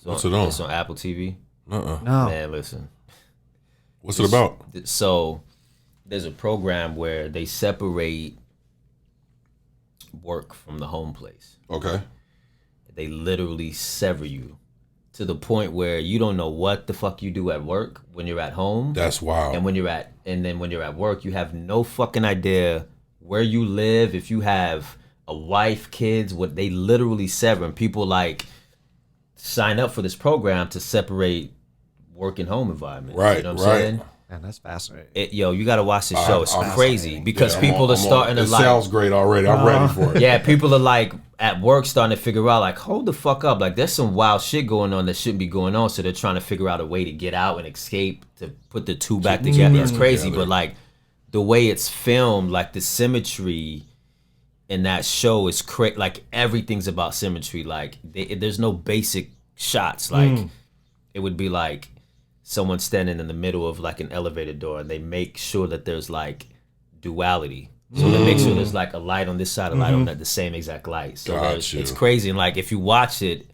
What's it on? It's on Apple TV. No. Man, listen. What's it about? So there's a program where they separate work from the home place. Okay. They literally sever you to the point where you don't know what the fuck you do at work when you're at home. That's wild. And when you're at work, you have no fucking idea where you live, if you have a wife, kids, what they literally sever. And people like sign up for this program to separate work and home environment. Right, you know what I'm saying? Man, that's fascinating. You got to watch this show. It's crazy because people are starting to like. It sounds great already. I'm ready for it. Yeah, people are like at work starting to figure out like, hold the fuck up. Like there's some wild shit going on that shouldn't be going on. So they're trying to figure out a way to get out and escape, to put the two back together. It's crazy. But like the way it's filmed, like the symmetry in that show is crazy. Like everything's about symmetry. Like there's no basic shots. Like it would be like someone standing in the middle of like an elevator door, and they make sure that there's like duality. So they make sure there's like a light on this side, a light on that, the same exact light. So it's crazy. And like if you watch it,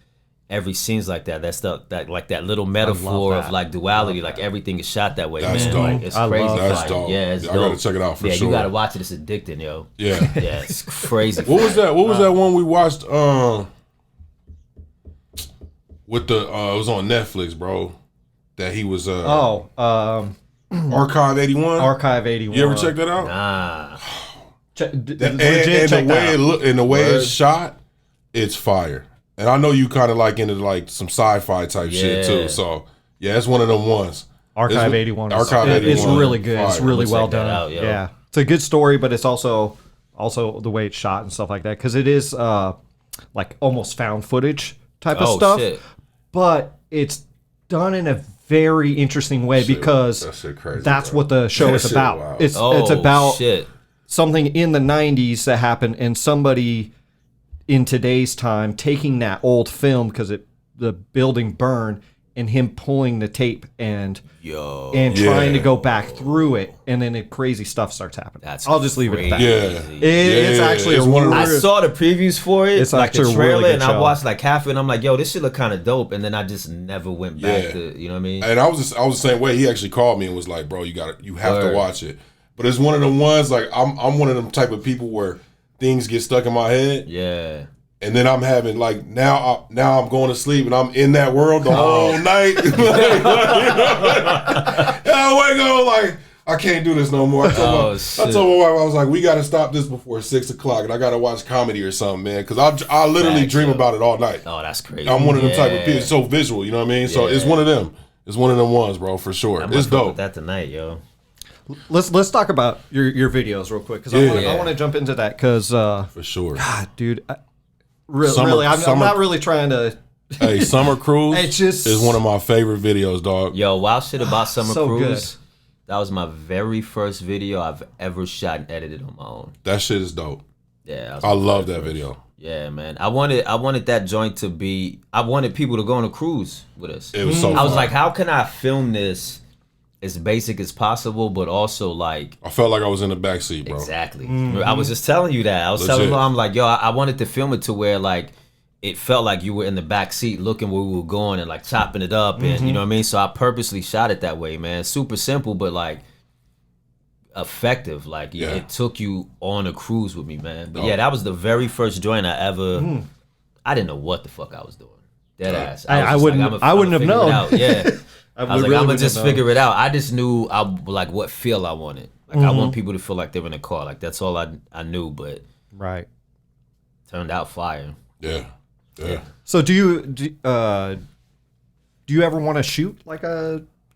every scene's like that. That's that like that little metaphor of like duality. Like everything is shot that way. That's man. dope. Like it's crazy. That's dope. Yeah, it's I dope. gotta check it out for sure. Yeah, you gotta watch it. It's addicting, yo. Yeah. Yeah, it's crazy. What was that? What was that one we watched? With the it was on Netflix, bro. That he was Archive 81. Archive 81. You ever check that out? Nah. And the way it's shot, it's fire. And I know you kind of like into like some sci-fi type shit too. So yeah, it's one of them ones. Archive 81. Archive 81. It's really good. Fire. It's really well done. Out, yeah, it's a good story, but it's also the way it's shot and stuff like that, because it is like almost found footage type of stuff. Shit. But it's done in a very interesting way because that's what the show is about. Wow. It's about something in the 90s that happened, and somebody in today's time taking that old film because the building burned, and him pulling the tape and trying to go back through it, and then crazy stuff starts happening. I'll just leave it at that. It's actually I saw the previews for it. It's like actually the trailer, a really good and show. I watched like half of it, and I'm like, yo, this shit look kind of dope, and then I just never went back to, you know what I mean? And I was the same way. He actually called me and was like, bro, you have to watch it. But it's one of them ones, like I'm one of them type of people where things get stuck in my head. Yeah. And then I'm having like now I'm going to sleep and I'm in that world the whole night. I wake up like I can't do this no more. I told my wife, I was like, we got to stop this before 6 o'clock, and I got to watch comedy or something, man, because I literally dream about it all night. Oh, that's crazy. I'm one of them type of people. It's so visual, you know what I mean? So it's one of them. It's one of them ones, bro, for sure. It's dope. With that tonight, yo. Let's talk about your videos real quick, because I want to jump into that, because for sure, God, dude. Really, I'm not really trying to. Hey, Summer Cruise is one of my favorite videos, dog. Yo, wild shit about Summer Cruise. Good. That was my very first video I've ever shot and edited on my own. That shit is dope. Yeah, I love that video. Yeah, man. I wanted that joint to be. I wanted people to go on a cruise with us. It was so fun. I was like, how can I film this as basic as possible, but also like I felt like I was in the backseat, bro. Exactly. I was just telling you that. I was telling her, I'm like, yo, I wanted to film it to where like it felt like you were in the back seat looking where we were going and like chopping it up, and you know what I mean? So I purposely shot it that way, man. Super simple, but like effective. Like it took you on a cruise with me, man. But yeah, that was the very first joint I ever I didn't know what the fuck I was doing. Dead ass. I wouldn't have known. Yeah. I was like, I'm gonna just figure it out. I just knew like what feel I wanted. Like I want people to feel like they're in a car. Like that's all I knew, but turned out fire. Yeah. So do you ever want to shoot like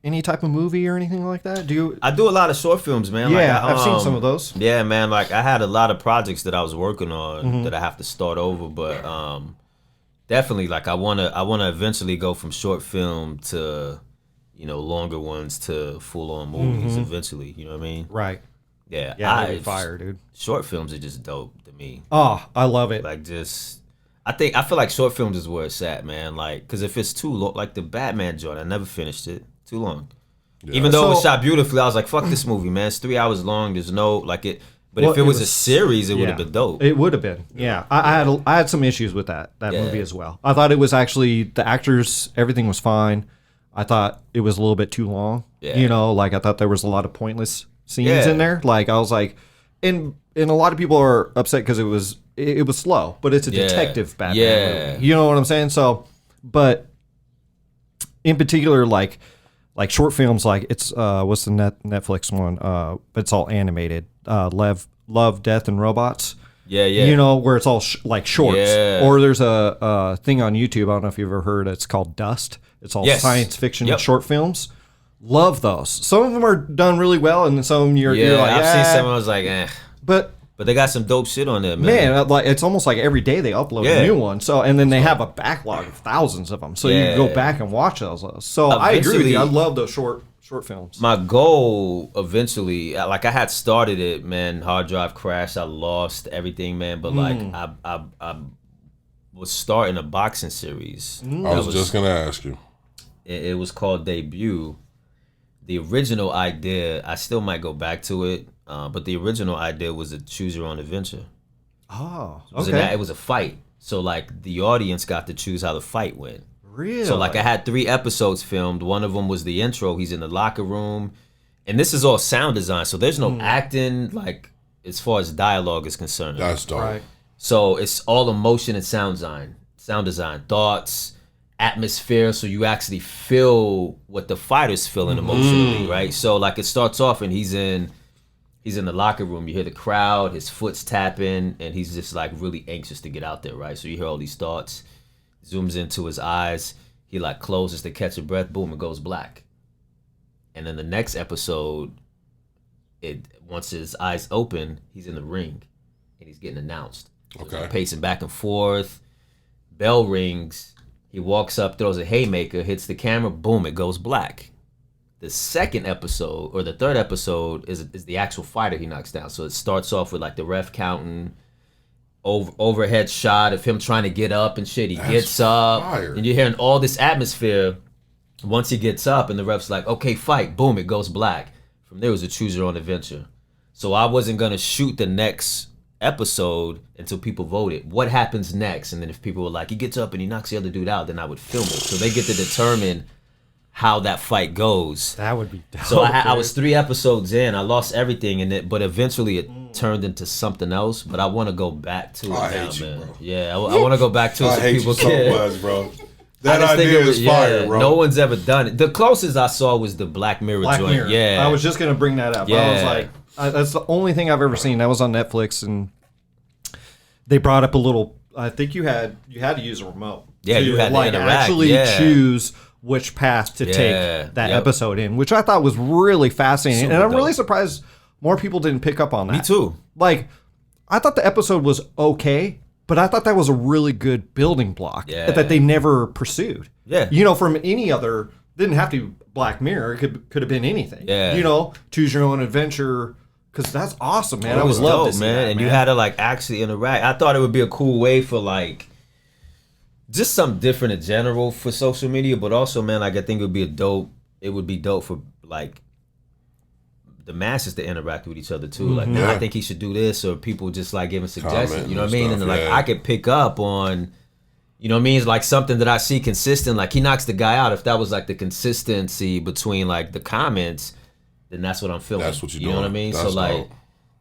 any type of movie or anything like that? I do a lot of short films, man. Yeah, like, I've seen some of those. Yeah, man. Like I had a lot of projects that I was working on that I have to start over, but definitely like I wanna eventually go from short film to longer ones to full on movies eventually. You know what I mean? Right. Yeah. Yeah, that'd be fire, dude. Short films are just dope to me. Oh, I love it. Like I feel like short films is where it's at, man. Like, because if it's too long, like the Batman joint, I never finished it. Too long. Yeah. Even though it was shot beautifully, I was like, fuck this movie, man. It's 3 hours long. There's no, like it. But if it was a series, it would have been dope. It would have been. Yeah. I had some issues with that movie as well. I thought it was actually, the actors, everything was fine. I thought it was a little bit too long. Yeah. Like I thought there was a lot of pointless scenes in there. Like I was like, and a lot of people are upset because it was slow, but it's a detective Batman movie. You know what I'm saying? So, but in particular, like short films, like it's what's the Netflix one? But it's all animated. Love, Death, and Robots. Yeah. Where it's all like shorts. Yeah. Or there's a thing on YouTube. I don't know if you've ever heard. It's called Dust. It's all science fiction short films. Love those. Some of them are done really well, and some of them you're like, I've seen some. I was like, eh. But they got some dope shit on there, man. Like it's almost like every day they upload a new one. So and then they have a backlog of thousands of them. So you can go back and watch those. So I agree with you. I love those short films. My goal eventually, like I had started it, man. Hard drive crashed. I lost everything, man. But like I was starting a boxing series. I was just gonna ask you. It was called Debut. The original idea, I still might go back to it, but the original idea was to choose your own adventure. Oh, okay. It was a fight. So, like, the audience got to choose how the fight went. Really? So, like, I had 3 episodes filmed. One of them was the intro. He's in the locker room. And this is all sound design. So, there's no acting, like, as far as dialogue is concerned. That's dope. Right. So, it's all emotion and sound design, thoughts, atmosphere, so you actually feel what the fighter's feeling emotionally, right? So like it starts off and he's in the locker room, you hear the crowd, his foot's tapping, and he's just like really anxious to get out there, right? So you hear all these thoughts, zooms into his eyes, he like closes to catch a breath, boom, it goes black. And then the next episode, once his eyes open, he's in the ring and he's getting announced. Okay. Pacing back and forth, bell rings. He walks up, throws a haymaker, hits the camera, boom, it goes black. The second episode, or the third episode, is the actual fighter he knocks down. So it starts off with like the ref counting, overhead shot of him trying to get up and shit. He gets up, and you're hearing all this atmosphere. Once he gets up, and the ref's like, okay, fight, boom, it goes black. From there was a choose your own adventure. So I wasn't going to shoot the next episode until people voted what happens next, and then if people were like he gets up and he knocks the other dude out, then I would film it, so they get to determine how that fight goes. That would be dope. So I was 3 episodes in, I lost everything in it, but eventually it turned into something else. But I want to go back to it now, man. Bro. Yeah, I want to go back to it so people can. So much, bro. That idea is fire, bro. No one's ever done it. The closest I saw was the Black Mirror joint. Mirror. Yeah, I was just gonna bring that up. Yeah. I was like, that's the only thing I've ever seen. That was on Netflix, and they brought up a little. I think you had to use a remote. Yeah, you had to interact. Actually choose which path to take that episode in, which I thought was really fascinating, and I'm really surprised more people didn't pick up on that. Me too. Like, I thought the episode was okay, but I thought that was a really good building block that they never pursued. Yeah, from any other, didn't have to be Black Mirror. It could have been anything. Yeah, choose your own adventure. Because that's awesome, man. I would love to see that, and you had to like actually interact. I thought it would be a cool way for like just something different in general for social media, but also, man, like I think it would be dope for like the masses to interact with each other too. Like, man, I think he should do this, or people just like giving suggestions. You know what I mean? And like I could pick up on, you know what I mean? It's like something that I see consistent. Like he knocks the guy out. If that was like the consistency between like the comments, then that's what I'm feeling. That's what you're doing. You know what I mean? That's so like, dope.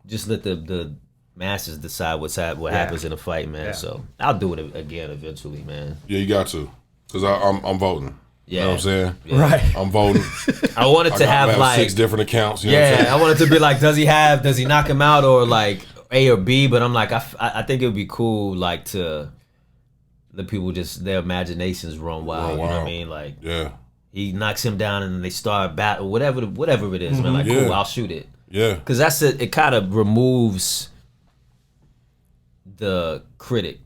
just let the masses decide what happens in a fight, man. Yeah. So I'll do it again eventually, man. Yeah, you got to, because I'm voting. Yeah. You know what I'm saying? Yeah. Right. I'm voting. I wanted to have like 6 different accounts. You know what I'm saying? I wanted to be like, does he knock him out, or like A or B? But I'm like, I think it would be cool like to let people just their imaginations run wild. You know what I mean? Like, he knocks him down and then they start battle, whatever it is, man. Like, cool, I'll shoot it. Yeah. Because that's it. It kind of removes the critic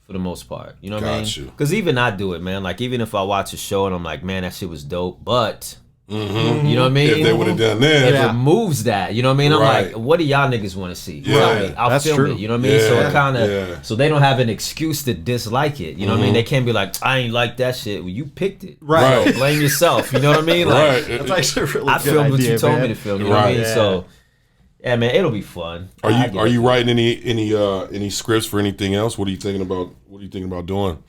for the most part. You know what I mean? Because even I do it, man. Like, even if I watch a show and I'm like, man, that shit was dope, but You know what I mean? If they would have done that. It removes that. You know what I mean? I'm Right. like, what do y'all niggas want to see? Yeah. Tell me. I'll That's film true. it. You know what I mean? So it kind of, Yeah. so they don't have an excuse to dislike it. You know what I mean? They can't be like, I ain't like that shit. Well, you picked it. Right. So blame yourself. You know what I mean? Like, Right. That's actually a really I good filmed what idea, you told man. me to film. You know what I mean? Right. So, yeah, man, it'll be fun. Are you writing any scripts for anything else? What are you thinking about doing?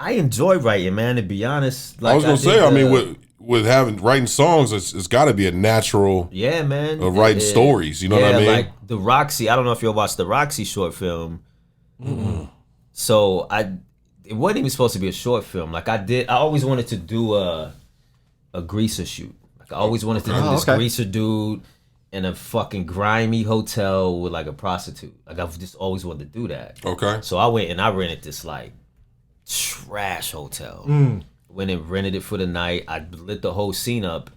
I enjoy writing, man, to be honest. Like, I was gonna say, I mean, with writing songs, it's got to be a natural yeah, man, of writing stories. You know what I mean? Like the Roxy. I don't know if you'll watch the Roxy short film. So it wasn't even supposed to be a short film. Like I always wanted to do a greaser shoot. Like I always wanted to do this greaser dude in a fucking grimy hotel with like a prostitute. Like I've just always wanted to do that. Okay. So I went and I rented this like trash hotel. Went and rented it for the night. I lit the whole scene up,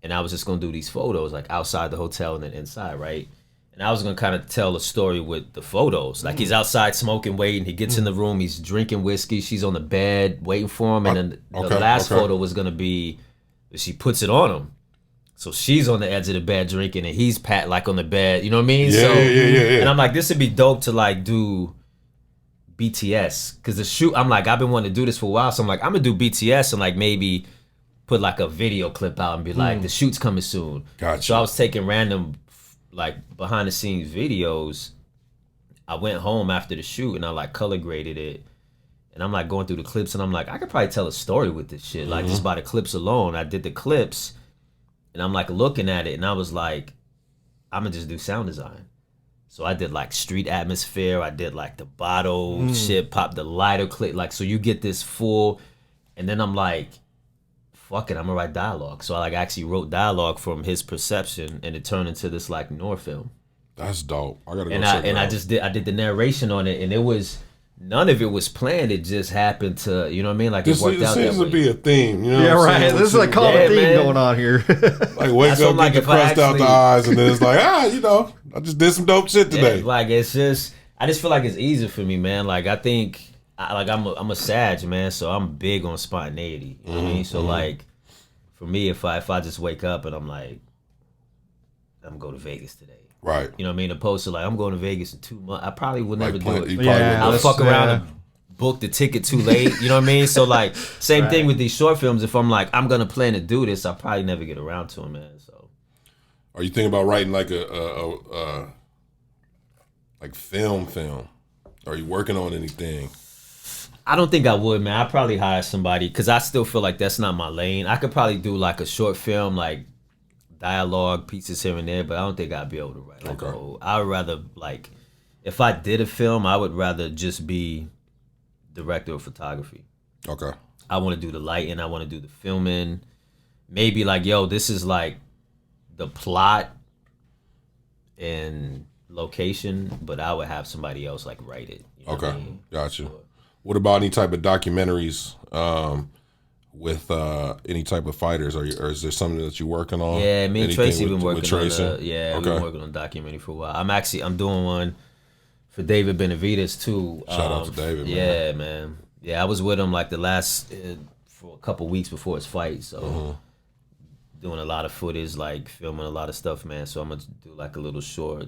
and I was just gonna do these photos like outside the hotel and then inside, right? And I was gonna kind of tell a story with the photos. Like he's outside smoking, waiting. He gets in the room. He's drinking whiskey. She's on the bed waiting for him. And then the last photo was gonna be she puts it on him. So she's on the edge of the bed drinking, and he's like on the bed. You know what I mean? Yeah, yeah. And I'm like, this would be dope to like do BTS, because the shoot, I'm like, I've been wanting to do this for a while, so I'm like, I'm gonna do BTS and like maybe put like a video clip out and be like, the shoot's coming soon. Gotcha. So I was taking random like behind the scenes videos. I went home after the shoot and I like color graded it, and I'm like going through the clips and I'm like, I could probably tell a story with this shit, like just by the clips alone. I did the clips and I'm like looking at it and I was like, I'm gonna just do sound design. So I did like street atmosphere. I did like the bottle shit, pop the lighter click. Like, so you get this full, and then I'm like, fuck it, I'm gonna write dialogue. So I like actually wrote dialogue from his perception, and it turned into this like noir film. That's dope. I gotta go And check it out. I did the narration on it, and it was, none of it was planned. It just happened to, you know what I mean? Like This it worked out that seems way. to be a theme. You know Yeah, what I'm right. saying? This is a common Yeah, theme man. going on here. Like wake That's up, what I'm like, get the if I crust out the actually- eyes, and then it's like, you know, I just did some dope shit today. Yeah, like it's just, I just feel like it's easier for me, man. Like I think, I'm a Sag, man, so I'm big on spontaneity. You know what I mean? So like, for me, if I just wake up and I'm like, I'm going to Vegas today. Right. You know what I mean? Opposed to like, I'm going to Vegas in 2 months. I probably would never do it. You probably Yeah, wouldn't. I'll fuck around and book the ticket too late. You know what I mean? So like, same thing with these short films. If I'm like, I'm gonna plan to do this, I'll probably never get around to them, man. So Are you thinking about writing like a like film? Are you working on anything? I don't think I would, man. I'd probably hire somebody because I still feel like that's not my lane. I could probably do like a short film, like dialogue pieces here and there, but I don't think I'd be able to write like a whole. I would rather like, if I did a film, I would rather just be director of photography. Okay. I want to do the lighting. I want to do the filming. Maybe like, yo, this is like the plot and location, but I would have somebody else like write it. You know what I Okay. mean? Gotcha. What about any type of documentaries with any type of fighters? Or is there something that you're working on? Yeah, me and Anything Tracy with been working Tracy? on we've Okay. been working on a documentary for a while. I'm doing one for David Benavides too. Shout out to David, man. Yeah, man. Yeah, I was with him like the last for a couple weeks before his fight, so doing a lot of footage, like filming a lot of stuff, man. So I'm gonna do like a little short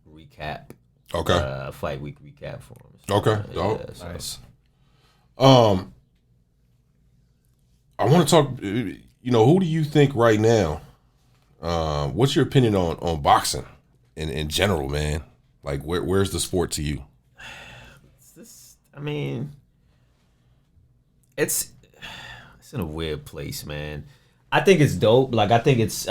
recap. Okay. Fight week recap for him. Okay. Dope. So. Nice. I want to talk. You know, who do you think right now? What's your opinion on boxing in general, man? Like, where's the sport to you? I mean, it's in a weird place, man. I think it's dope. Like, I think it's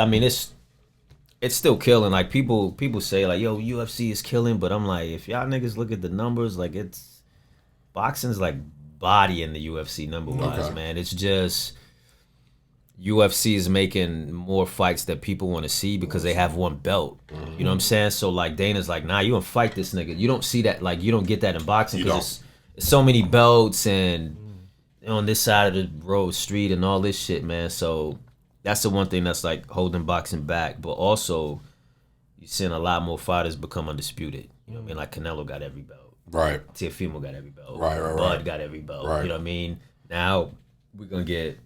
still killing. Like, people say, like, yo, UFC is killing, but I'm like, if y'all niggas look at the numbers, like, boxing's like body in the UFC number-wise, Okay. man. It's just UFC is making more fights that people want to see because they have one belt. You know what I'm saying? So, like, Dana's like, nah, you gonna fight this nigga. You don't see that, like, you don't get that in boxing because it's so many belts and on this side of the road, street and all this shit, man. So that's the one thing that's, like, holding boxing back. But also, you're seeing a lot more fighters become undisputed. You know what I mean? Like, Canelo got every belt. Right. Teofimo got every belt. Right. Bud got every belt. Right. You know what I mean? Now, we're gonna get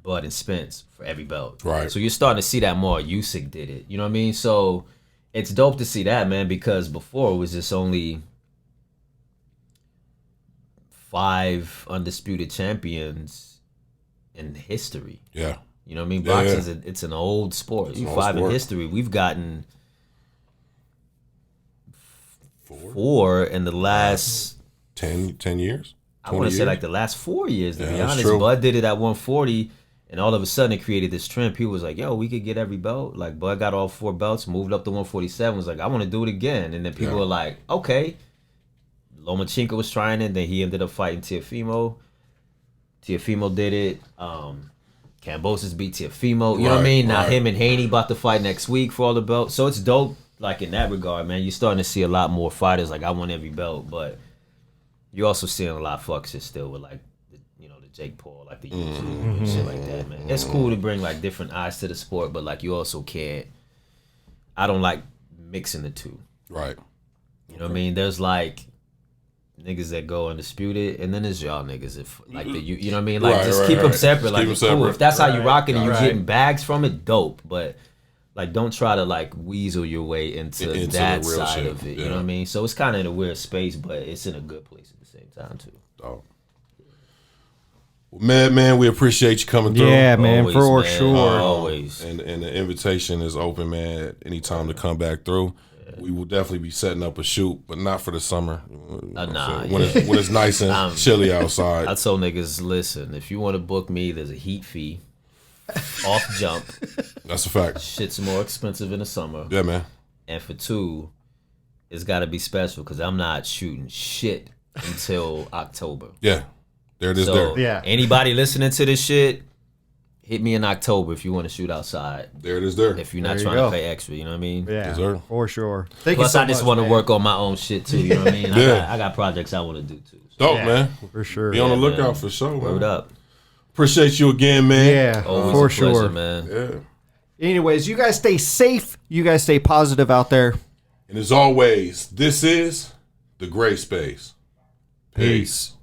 Bud and Spence for every belt. Right. So you're starting to see that more. Usyk did it. You know what I mean? So it's dope to see that, man, because before it was just only 5 undisputed champions in history. Yeah. You know what I mean? Yeah, Boxing, it's an old sport. an old 5 sport. in history. We've gotten 4 in the last 10 years? I want to say like the last 4 years, to Yeah, be that's honest. true. Bud did it at 140, and all of a sudden it created this trend. People was like, yo, we could get every belt. Like, Bud got all 4 belts, moved up to 147, was like, I want to do it again. And then people were like, okay. Lomachenko was trying it, then he ended up fighting Teofimo. Teofimo did it. Kambosos beat Teofimo. You know what I mean? Now him and Haney about to fight next week for all the belts. So it's dope, like, in that regard, man. You're starting to see a lot more fighters like, I want every belt, but you're also seeing a lot of fuck shit still with, like, the Jake Paul, like the YouTube and shit like that, man. It's cool to bring, like, different eyes to the sport, but, like, you also can't. I don't like mixing the two. Right. You know what I mean? There's, like, niggas that go undisputed, and then there's y'all niggas. If, like, you know what I mean? Like, just keep them separate. Just Like, keep it's 'em cool. separate. If that's how you rocking and you Right. getting bags from it, dope. But, like, don't try to, like, weasel your way into the that real side shit. of it. Yeah. You know what I mean? So it's kind of in a weird space, but it's in a good place at the same time, too. Oh. Well, man, we appreciate you coming through. Yeah, man, Always, for man. sure. Always. And the invitation is open, man. Anytime to come back through. We will definitely be setting up a shoot, but not for the summer. Nah, when it's nice and chilly outside. I told niggas, listen, if you want to book me, there's a heat fee off jump. That's a fact. Shit's more expensive in the summer. Yeah, man. And for 2, it's got to be special because I'm not shooting shit until October. Yeah. There it is So there. Yeah. anybody listening to this shit, hit me in October if you want to shoot outside. There it is there. If you're not There you trying go. to pay extra, you know what I mean? Yeah, Yes, sir. for sure. Thank Plus, you so I just much, want to man. work on my own shit too. You know what I mean? Yeah. I got projects I want to do too. Dope, Yeah, man. for sure. Be on the Yeah, lookout man. for sure, man. Word up. Appreciate you again, man. Yeah, Always for a pleasure, sure. man. Yeah. Anyways, you guys stay safe. You guys stay positive out there. And as always, this is The Gray Space. Peace.